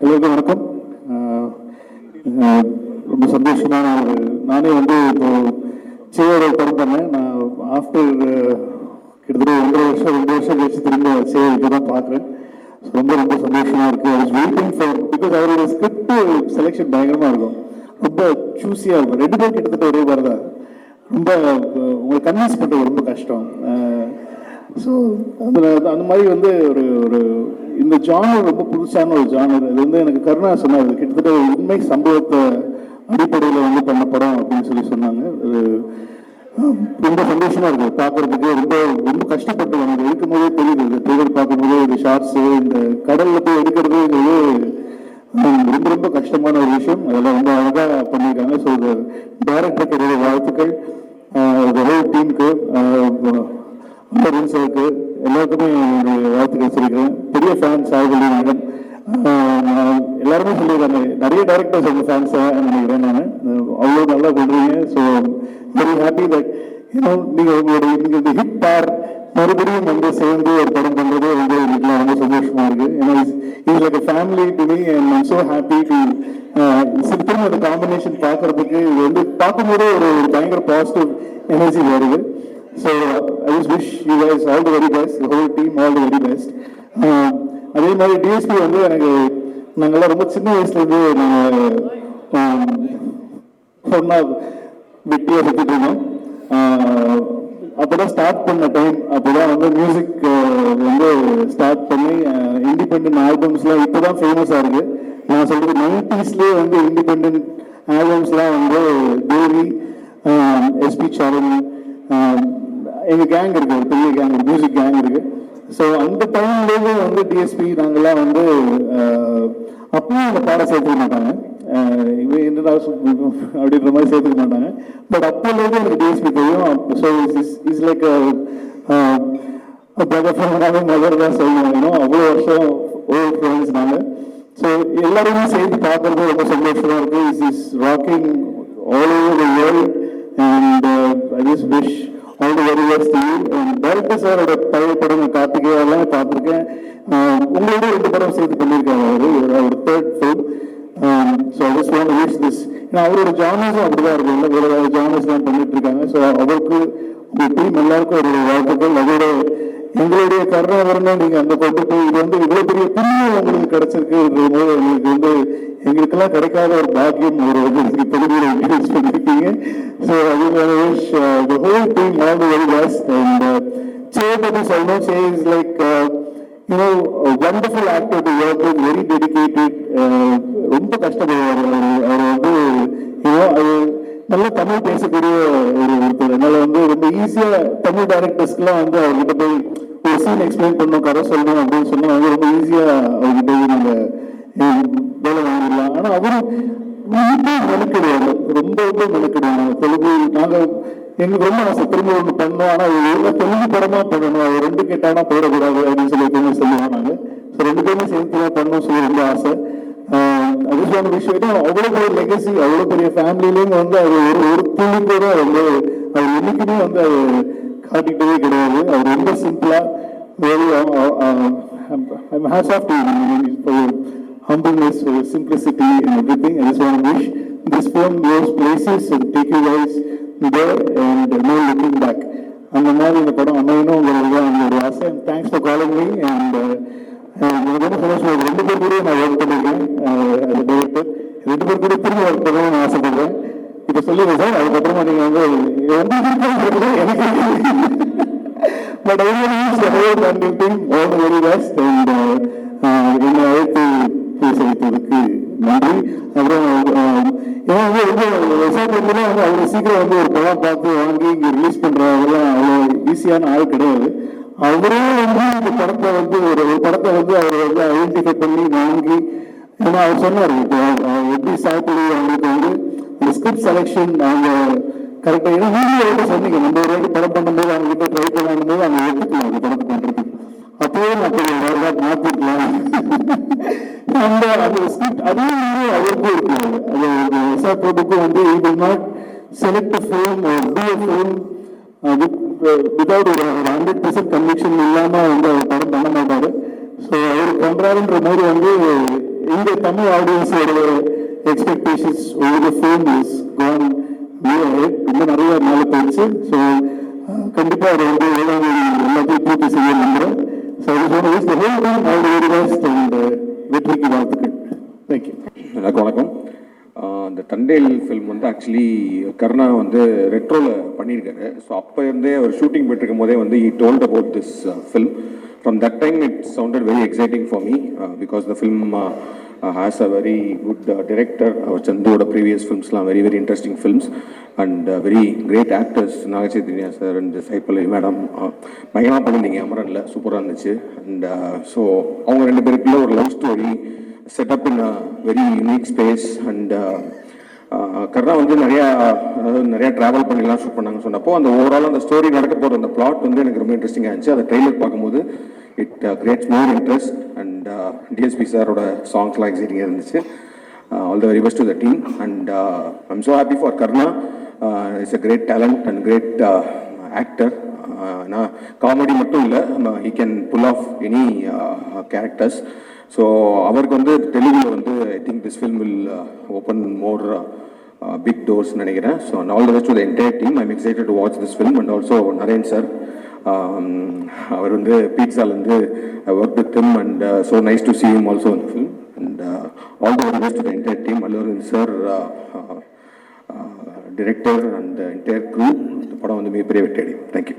எல்லோருக்கும் வணக்கம். ரொம்ப சந்தோஷமான நானே வந்து இப்போ சேவோட படம் பண்ணேன். நான் ஆஃப்டர் கிட்டத்தட்ட 2 வருஷம் கழிச்சு திரும்ப சேவை இப்போ தான் பார்க்குறேன். ரொம்ப ரொம்ப சந்தோஷமாக இருக்குது. I was waiting for because அவரோட ஸ்கிரிப்ட் செலெக்ஷன் பயங்கரமாக இருக்கும், ரொம்ப சூஸியாக இருக்கும். 2 பேர் கிட்டத்தட்ட ஒரே மாதிரி தான். ரொம்ப உங்களை கன்வின்ஸ் பண்ணுறது ரொம்ப கஷ்டம். ஸோ அதில் அந்த மாதிரி வந்து ஒரு ஒரு இந்த ஜானர் ரொம்ப புதுசான ஒரு ஜானர். இது வந்து எனக்கு கருணா சொன்னார், கிட்டத்தட்ட ஒரு உண்மை சம்பவத்தை அடிப்படையில் வந்து பண்ண படம் அப்படின்னு சொன்னாங்க. அது ரொம்ப சந்தோஷமா இருக்கு பார்க்கறதுக்கு. ரொம்ப ரொம்ப கஷ்டப்பட்டு எனக்கு எடுக்கும் போதே தெரியுது, இந்த ட்ரெய்லர் பார்க்கும்போது இந்த ஷார்ட்ஸு இந்த கடல்ல போய் எடுக்கிறதுங்கிறது ரொம்ப ரொம்ப கஷ்டமான ஒரு விஷயம். அதெல்லாம் ரொம்ப அழகாக பண்ணியிருக்காங்க. ஸோ இந்த டைரக்டருக்கு என்னுடைய வாழ்த்துக்கள், டீமுக்கு, சாருக்கு எல்லாருக்குமே என்னுடைய வாழ்த்துக்கள் சொல்லிக்கிறேன். பெரிய ஃபேன்ஸ் ஆகுது மேடம், எல்லாருமே சொல்லியிருக்காங்க. நிறைய டைரக்டர்ஸ் உங்கள் ஃபேன்ஸாக நினைக்கிறேன் நான். அவ்வளோ நல்லா பண்ணுறீங்க. ஸோ வெரி ஹாப்பி தட் நீங்கள் உங்களுடைய இந்த ஹிட் பார் மறுபடியும் வந்து சேர்ந்து ஒரு படம் பண்ணுறது வந்து எனக்குலாம் ரொம்ப சந்தோஷமாக இருக்குது. ஏன்னா இது like a family to me and I'm so happy to திரும்ப அந்த காம்பினேஷன் பார்க்கறதுக்கு இது வந்து பார்க்கும்போதே ஒரு பயங்கர பாசிட்டிவ் எனர்ஜி வருது. So I just wish you guys all the very best, the whole team all the very best. அதே மாதிரி டிஎஸ்பி வந்து எனக்கு நாங்கள்லாம் ரொம்ப சின்ன வயசுலேருந்து நாங்கள் ஒன்றா வெட்டியாக சுற்றிட்டு இருந்தோம். அப்போதான் ஸ்டார்ட் பண்ண டைம், அப்போதான் வந்து மியூசிக் வந்து ஸ்டார்ட் பண்ணி இண்டிபெண்ட் ஆல்பம்ஸ்லாம் இப்போ தான் ஃபேமஸாக இருக்குது. நான் சொல்கிறது 90s வந்து இண்டிபெண்ட் ஆல்பம்ஸ்லாம் வந்து தேவி, எஸ்பி சரண், எங்கள் கேங் இருக்குது, ஒரு பெரிய கேங், ஒரு மியூசிக் கேங் இருக்குது. ஸோ அந்த டைம்லேயே வந்து டிஎஸ்பி நாங்கள்லாம் வந்து அப்பவும் அந்த பாட சேர்த்துக்க மாட்டாங்க, இவன் என்னடா அப்படின்ற மாதிரி சேர்த்துக்க மாட்டாங்க. பட் அப்போலேருந்து எனக்கு டிஎஸ்பி தெரியும். ஸோ இஸ் லைக் மதர் தான் சொல்லணும். அவ்வளோ வருஷம் ஓல்ட் ஃப்ரெண்ட்ஸ் நாங்கள். ஸோ எல்லாருமே சேர்ந்து பார்க்குறது ரொம்ப சந்தோஷமாக இருக்குது. Is rocking all over the world and I just wish all the very best to you. Director சாரோட பழைய படம் கார்த்திகேயா எல்லாமே பார்த்துருக்கேன். உங்களோட 2 படம் சேர்த்து பண்ணியிருக்காரு அவர் third film. So I just want to wish this. ஏன்னா அவரோட ஜானர்ஸும் அப்படிதான் இருக்கும், இல்லை வேறு வேறு ஜானர்ஸ் தான் பண்ணிட்டு இருக்காங்க. ஸோ அவருக்கு உங்கள் டீம் எல்லாருக்கும் ஒரு வாழ்த்துக்கள். அதோட எங்களுடைய கருணாவரணும் நீங்கள் அங்கே கொண்டு போய் இது வந்து இவ்வளோ பெரிய புண்ணியம் உங்களுக்கு கிடைச்சிருக்குன்றது போது எங்களுக்கு வந்து எங்களுக்கெல்லாம் கிடைக்காத ஒரு பாக்கியம் ஒரு வந்து தொகுதியில் இன்ட்ரடியூஸ் பண்ணியிருக்கீங்க. ஸோ அது wish the whole team all the very best. And say பற்றி சொல்லணும், say is like a wonderful actor to work with, very dedicated. ரொம்ப கஷ்டப்படுவார் அவர் வந்து அது நல்லா தமிழ் பேசக்கூடிய ஒருத்தர். அதனால வந்து ரொம்ப ஈஸியாக தமிழ் டைரக்டர்ஸ்க்குலாம் வந்து அவர்கிட்ட போய் ஒரு சீன் எக்ஸ்பிளைன் பண்ணணும், கதை சொல்லணும் அப்படின்னு சொன்னால் வந்து ரொம்ப ஈஸியாக அவர்கிட்ட போய் நாங்கள் வேலை வாங்கிடலாம். ஆனால் அவரும் மெனக்கிடுவாங்க, ரொம்ப ரொம்ப மெனக்கிடுவாங்க. தெலுங்கு நாங்கள் எங்களுக்கு ரொம்ப ஆசை திரும்ப ஒன்று பண்ணோம், ஆனால் எல்லாம் தெலுங்கு படமாக பண்ணணும், அது 2 கேட்டானா போயிடக்கூடாது அப்படின்னு சொல்லுவாங்க நாங்கள். ஸோ 2 பேருமே சேர்த்து தான் பண்ணணும் சொல்லி ரொம்ப ஆசை. அதுக்கான விஷயம் அவ்வளோ பெரிய லெகசி, அவ்வளோ பெரிய ஃபேமிலியிலேயும் வந்து அவர் ஒரு துளி கூட வந்து அவர் என்னைக்குமே வந்து அது காட்டிக்கிட்டே கிடையாது. அவர் ரொம்ப சிம்பிளாக very hats off to humbleness, simplicity and everything. I just want to wish this film goes places and take you guys there and no looking back. அந்த மாதிரி இந்த படம் அமையணும் உங்களுக்கு தான் என்னோட ஆசை. Thanks for calling me. And எனக்கு ரொம்ப சந்தோஷம். 2 பேர் கூட நான் ஒர்க் பண்ணியிருக்கேன் அது டைரக்டர். 2 பேர் கூட திரும்ப ஒர்க் பண்ணணும்னு நான் ஆசைப்படுறேன். இப்போ சொல்லிடுறேன் சார், அதுக்கப்புறமா நீங்கள் வந்து எனக்கு but all the very best. And என்னை அழைத்து பேச வைத்ததுக்கு நன்றி. அப்புறம் ஏன்னா வந்து விசாரணை வந்து அவ்வளோ சீக்கிரம் வந்து ஒரு படம் பார்த்து வாங்கி இங்கே ரிலீஸ் பண்ணுறதெல்லாம் அவ்வளோ ஈஸியான ஆள் கிடையாது. அவரே வந்து இந்த படத்தை வந்து ஒரு படத்தை வந்து அவர் வந்து ஐடென்டிஃபை பண்ணி வாங்கி, ஏன்னா அவர் சொன்னார் இப்போ எப்படி சாப்பிடு அவங்களுக்கு வந்து அந்த ஸ்கிரிப்ட் செலெக்ஷன் அவங்க கரெக்டாக. ஏன்னா நீங்களே சொன்னீங்க நம்ம ஒரு வாட்டி படம் பண்ணும்போது அவங்க கிட்ட ட்ரை பண்ணும் போது அவங்க எடுத்துக்கலாம் அந்த படத்தை பண்ணுறதுக்கு. அப்போவே நான் மாற்றிருக்கலாம் அந்த அந்த ஸ்கிரிப்ட் அதே மாதிரி அவருக்கும் இருக்காது. அது விசாரணை வந்து he will not select a film or do a film without ஒரு 100% கன்விக்ஷன் இல்லாமல் வந்து அவர் படம் பண்ண மாட்டார். ஸோ அவர் பண்ணுறாருன்ற மாதிரி வந்து இந்த தமிழ் ஆடியன்ஸோட expectations over the film is gone ரொம்ப நிறைய மேலே போயிடுச்சு. ஸோ கண்டிப்பாக அதை வந்து எல்லாத்தையும் பூர்த்தி செய்ய நம்புகிறேன். ஸோ அண்ட் வெற்றிக்கு வாழ்த்துக்கள். தேங்க்யூ. எனக்கு வணக்கம். இந்த தண்டேல் ஃபில்ம் வந்து ஆக்சுவலி கருணா வந்து ரெட்ரோவில் பண்ணியிருக்காரு. ஸோ அப்போ இருந்தே அவர் ஷூட்டிங் போயிட்டுருக்கும் போதே வந்து he told about this film. From that time it sounded very exciting for me because the film has a very good director. அவர் சந்துவோட ப்ரீவியஸ் ஃபில்ம்ஸ்லாம் very very interesting films and very great actors. Naga Chaitanya sir and Sai Pallavi madam பயங்கரமாக பண்ணியிருந்தீங்க அமரனில், சூப்பராக இருந்துச்சு. And so அவங்க ரெண்டு பேருக்குள்ள ஒரு love story set up in a very unique space and கர்ணா வந்து நிறைய ட்ராவல் பண்ணிலாம் ஷூட் பண்ணாங்க சொன்னப்போ அந்த ஓவரால் அந்த ஸ்டோரி நடக்க போகிற அந்த பிளாட் வந்து எனக்கு ரொம்ப இன்ட்ரெஸ்டிங்காக இருந்துச்சு. அந்த ட்ரெய்லர் பார்க்கும்போது it creates more interest and DSP சாரோட சாங்ஸ்லாம் எக்ஸைட்டிங்காக இருந்துச்சு. All the very best to the team and I'm so happy for Karna. It's a great talent and great actor. நான் காமெடி மட்டும் இல்லை, he can pull off any characters. So அவருக்கு வந்து தெலுங்குல வந்து I think this film will open more big doors நினைக்கிறேன். So and all the best to the entire team. I'm excited to watch this film and also Naren sir. அவர் வந்து பீட்சாலேருந்து I work with him and so nice to see him also in film and all the very best to the entire team. அல்லூரின் sir, director and entire crew. இந்த படம் வந்து மிகப்பெரிய வெற்றி அடையும். தேங்க்யூ.